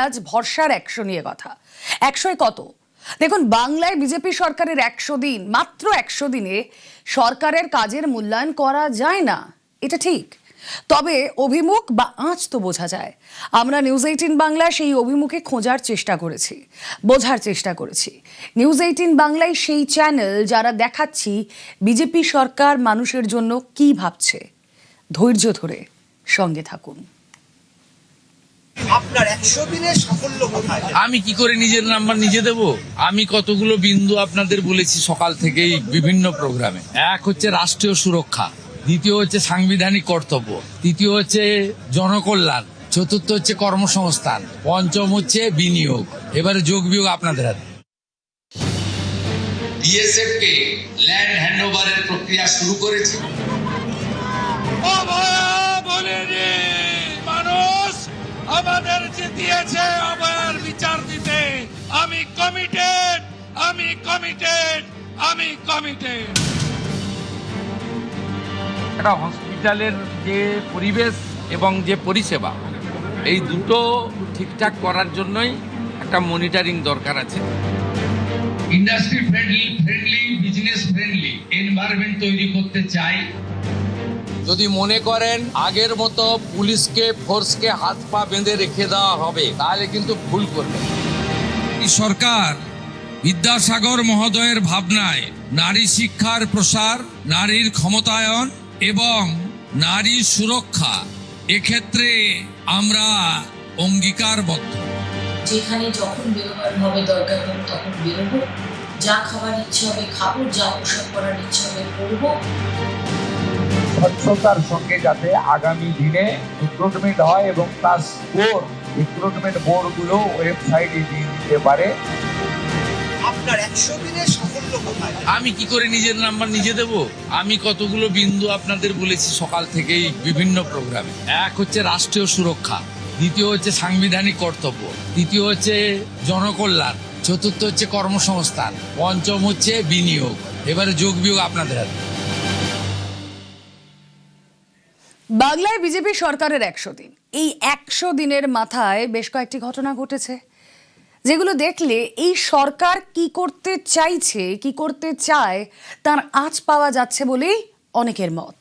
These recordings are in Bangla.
আজ ভরসার 100 নিয়ে কথা। 100 কত? দেখুন, বাংলায় বিজেপি সরকারের 100 দিন, মাত্র 100 দিনে সরকারের কাজের মূল্যায়ন করা যায় না, এটা ঠিক। তবে অভিমুখ বা আঁচ তো বোঝা যায়। আমরা নিউজ 18 বাংলা সেই অভিমুখে খোঁজার চেষ্টা করেছি, বোঝার চেষ্টা করেছি। নিউজ 18 বাংলায় সেই চ্যানেল যারা দেখাচ্ছি বিজেপি সরকার মানুষের জন্য কি ভাবছে। ধৈর্য ধরে সঙ্গে থাকুন। আপনার 100 দিনের সাফল্য কোথায়? আমি কি করে নিজের নাম্বার নিজে দেব? আমি কতগুলো বিন্দু আপনাদের বলেছি সকাল থেকেই বিভিন্ন প্রোগ্রামে। এক হচ্ছে রাষ্ট্রীয় সুরক্ষা, দ্বিতীয় হচ্ছে সাংবিধানিক কর্তব্য, তৃতীয় হচ্ছে জনকল্যাণ, চতুর্থ হচ্ছে কর্মসংস্থান, পঞ্চম হচ্ছে বিনিয়োগ। এবারে যোগ বিয়োগ আপনাদের হাতে। বিএসএফ কে ল্যান্ড হ্যান্ডওভারের প্রক্রিয়া শুরু করেছে। মানুষ আমাদের জিতিয়েছে, আবার বিচার দিতে আমি কমিটেড, আমি কমিটেড, আমি কমিটেড। একটা হসপিটালের যে পরিবেশ এবং যে পরিষেবা, এই দুটো ঠিকঠাক করার জন্যই একটা মনিটরিং দরকার আছে। Industry friendly, business friendly environment তৈরি করতে চাই। যদি মনে করেন আগের মতো পুলিশকে ফোর্সকে হাত পা বেঁধে রেখে দেওয়া হবে, তাহলে কিন্তু ভুল করবেন। এই সরকার বিদ্যাসাগর মহোদয়ের ভাবনায় নারী শিক্ষার প্রসার, নারীর ক্ষমতায়ন এবং নারী সুরক্ষা, এক্ষেত্রে আমরা অঙ্গীকারবদ্ধ। যেখানে যখন বেরোবার হবে, দরকার হবে তখন বেরোবো, যা খাবার ইচ্ছে হবে খাবো, যা পোশাক পরার ইচ্ছে হবে করবো। স্বচ্ছতার সঙ্গে যাতে আগামী দিনে রিক্রুটমেন্ট হয় এবং তার স্কোর রিক্রুটমেন্ট বোর্ডগুলো ওয়েবসাইটে দিয়ে দিতে পারে। আপনার 100 দিনের সাফল্য কোথায়? আমি কি করে নিজের নাম্বার নিজে দেব? আমি কতগুলো বিন্দু আপনাদের বলেছি সকাল থেকেই বিভিন্ন প্রোগ্রামে। এক হচ্ছে রাষ্ট্রীয় সুরক্ষা, দ্বিতীয় হচ্ছে সাংবিধানিক কর্তব্য, তৃতীয় হচ্ছে জনকল্যাণ, চতুর্থ হচ্ছে কর্মসংস্থান, পঞ্চম হচ্ছে বিনিয়োগ। এবারে যোগ বিয়োগ আপনাদের হাতে। বাংলায় বিজেপি সরকারের 100 দিন। এই 100 দিনের মাথায় বেশ কয়েকটি ঘটনা ঘটেছে, যেগুলো দেখলে এই সরকার কি করতে চাইছে, কি করতে চায় তার আঁচ পাওয়া যাচ্ছে বলেই অনেকের মত।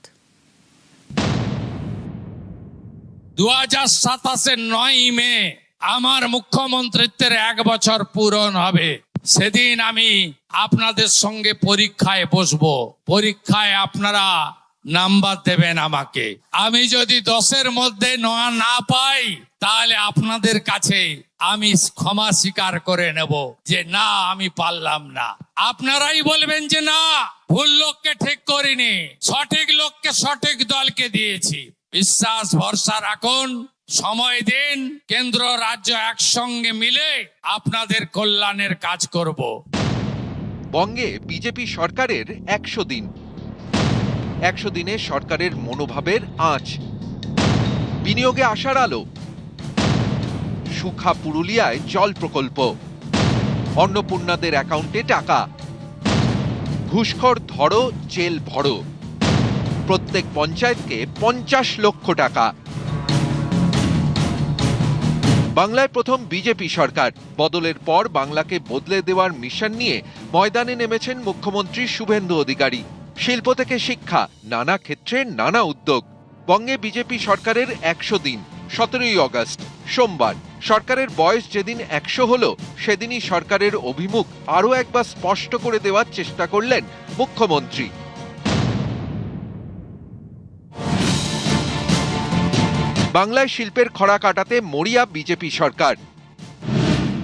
2027 9 মে আমার মুখ্যমন্ত্রিত্বের 1 বছর পূরণ হবে। সেদিন আমি আপনাদের সঙ্গে পরীক্ষায় বসবো। পরীক্ষায় আপনারা নাম্বার দেবেন আমাকে। আমি যদি 10-এর মধ্যে না পাই, তাহলে আপনাদের কাছে আমি ক্ষমা স্বীকার করে নেব যে না, আমি পারলাম না। আপনারাই বলবেন যে না, ভুল লোককে ঠিক করিনি, সঠিক লোককে সঠিক দলকে দিয়েছি। বিশ্বাস ভরসা রাখুন, সময় দিন, কেন্দ্র রাজ্য একসঙ্গে মিলে আপনাদের কল্যাণের কাজ করব। বঙ্গে বিজেপি সরকারের 100 দিন। 100 দিনে সরকারের মনোভাবের আঁচ, বিনিয়োগে আশার আলো, সুখা পুরুলিয়ায় জল প্রকল্প, অন্নপূর্ণাদের অ্যাকাউন্টে টাকা, ঘুষখোর ধরো জেল ভরো, প্রত্যেক পঞ্চায়েতকে 50 লক্ষ টাকা। বাংলায় প্রথম বিজেপি সরকার। বদলের পর বাংলাকে বদলে দেওয়ার মিশন নিয়ে ময়দানে নেমেছেন মুখ্যমন্ত্রী শুভেন্দু অধিকারী। শিল্প থেকে শিক্ষা, নানা ক্ষেত্রে নানা উদ্যোগ। বঙ্গে বিজেপি সরকারের 100 দিন। 17ই আগস্ট সোমবার সরকারের বয়স যেদিন 100 হলো, সেদিনই সরকারের অভিমুখ আরও একবার স্পষ্ট করে দেওয়ার চেষ্টা করলেন মুখ্যমন্ত্রী। বাংলায় শিল্পের খরা কাটাতে মরিয়া বিজেপি সরকার।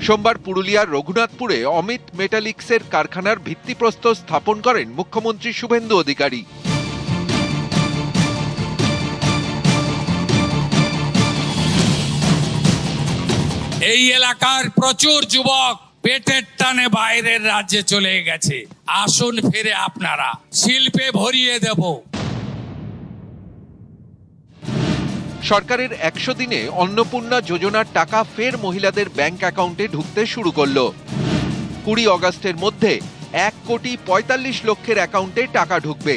সোমবার পুরুলিয়ার রঘুনাথপুরে অমিত মেটালিক্সের কারখানার ভিত্তিপ্রস্তর স্থাপন করেন মুখ্যমন্ত্রী শুভেন্দু অধিকারী। এই এলাকার প্রচুর যুবক পেটের টানে বাইরের রাজ্যে চলে গেছে। আসুন ফিরে আপনারা, শিল্পে ভরিয়ে দেব। সরকারের 100 দিনে অন্নপূর্ণা যোজনার টাকা ফের মহিলাদের ব্যাংক অ্যাকাউন্টে ঢুকতে শুরু করলো। 20 আগস্টের মধ্যে 1,45,00,000 অ্যাকাউন্টে টাকা ঢুকবে।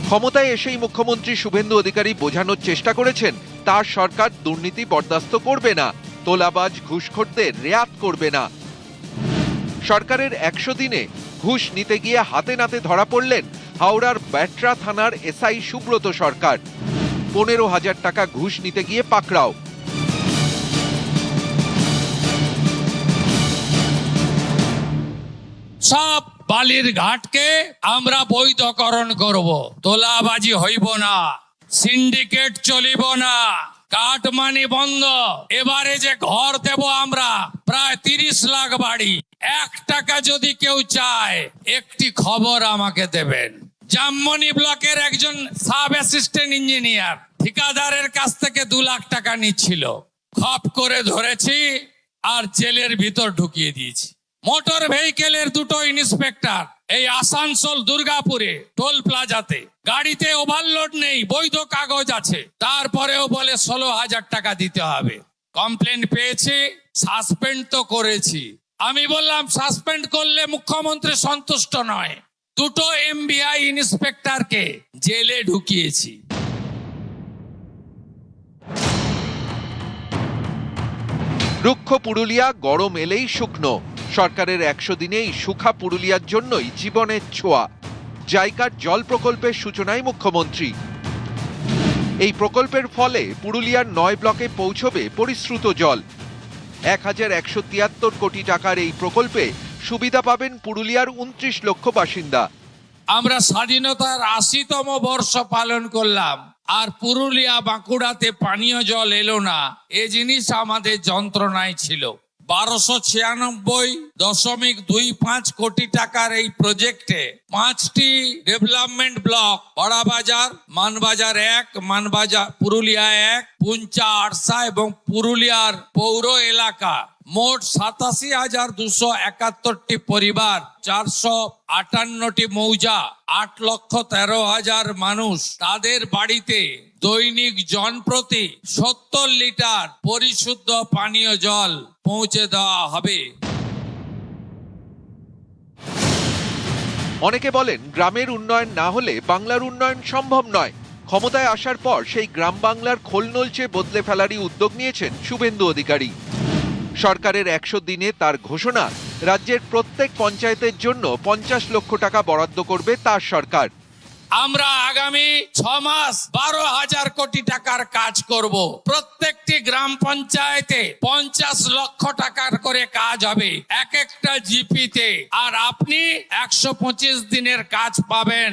ক্ষমতায় এসেই মুখ্যমন্ত্রী শুভেন্দু অধিকারী বোঝানোর চেষ্টা করেছেন তার সরকার দুর্নীতি বরদাস্ত করবে না, তোলাবাজ ঘুষখোরদের রেয়াত করবে না। সরকারের 100 দিনে ঘুষ নিতে গিয়ে হাতে নাতে ধরা পড়লেন হাওড়ার ব্যাটরা থানার এসআই সুব্রত সরকার। 15,000 টাকা ঘুষ নিতে গিয়ে পাকড়াও। সব বালির ঘাটকে আমরা বৈধকরণ করব, তোলাবাজি হইব না, সিন্ডিকেট চলিব না, কাটমানি বন্ধ। এবারে যে ঘর দেব আমরা প্রায় 30 লাখ বাড়ি, 1 টাকা যদি কেউ চায় একটি খবর আমাকে দেবেন। জামমনি ব্লকের একজন সাব অ্যাসিস্ট্যান্ট ইঞ্জিনিয়ার ঠিকাদারের কাছ থেকে 2 লাখ টাকা নিচ্ছিল, খপ করে ধরেছি আর জেলের ভিতর ঢুকিয়ে দিয়েছি। মোটর ভেহিকেলের 2টো ইন্সপেক্টর এই আসানসোল দুর্গাপুরে টোল প্লাজাতে, গাড়িতে ওভারলোড নেই, বৈধ কাগজ আছে, তারপরেও বলে 16,000 টাকা দিতে হবে। কমপ্লেন পেয়েছি, সাসপেন্ড তো করেছি। আমি বললাম সাসপেন্ড করলে মুখ্যমন্ত্রী সন্তুষ্ট নয়, 2টো এমবিআই ইন্সপেক্টরকে জেলে ঢুকিয়েছি। রুক্ষ পুরুলিয়া গরম এলেই শুকনো। সরকারের 100 দিনেই সুখা পুরুলিয়ার জন্যই জীবনের ছোঁয়া। জাইকার জল প্রকল্পের সূচনায় মুখ্যমন্ত্রী। এই প্রকল্পের ফলে পুরুলিয়ার 9 ব্লকে পৌঁছবে পরিশ্রুত জল। 1173 কোটি টাকার এই প্রকল্পে সুবিধা পাবেন পুরুলিয়ার 29 লক্ষ বাসিন্দা। আমরা স্বাধীনতার 80তম বর্ষ পালন করলাম, আর পুরুলিয়া বাঁকুড়াতে পানীয় জল এলো না, এ জিনিস আমাদের যন্ত্রণায় ছিল। 1296.25 কোটি টাকার এই প্রজেক্টে 5টি development block, Barabazar, Manbazar 1, Manbazar Purulia 1, Puncha, ARSA এবং পুরুলিয়ার পৌর এলাকা, মোট 87,271টি পরিবার, 458টি মৌজা, 8,13,000 মানুষ, তাদের বাড়িতে দৈনিক জনপ্রতি 70 লিটার পরিশুদ্ধ পানীয় জল পৌঁছে দেওয়া হবে। অনেকে বলেন গ্রামের উন্নয়ন না হলে বাংলার উন্নয়ন সম্ভব নয়। ক্ষমতায় আসার পর সেই গ্রাম বাংলার খোল নলচে বদলে ফেলারই উদ্যোগ নিয়েছেন শুভেন্দু অধিকারী। সরকারের 100 দিনে তার ঘোষণা, রাজ্যের প্রত্যেক পঞ্চায়েতের জন্য 50 লক্ষ টাকা বরাদ্দ করবে তার সরকার। আমরা আগামী 6 মাস 12,000 কোটি টাকার কাজ করব। প্রত্যেকটি গ্রাম পঞ্চায়েতে 50 লক্ষ টাকার করে কাজ হবে, এক একটা জিপিতে, আর আপনি 125 দিনের কাজ পাবেন।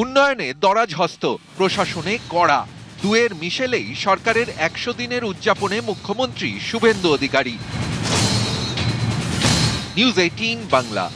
উন্নয়নে দরাজ হস্ত, প্রশাসনে কড়া, দুয়ের মিশেলেই সরকারের 100 দিনের উদযাপনে মুখ্যমন্ত্রী শুভেন্দু অধিকারী। নিউজ 18 বাংলা।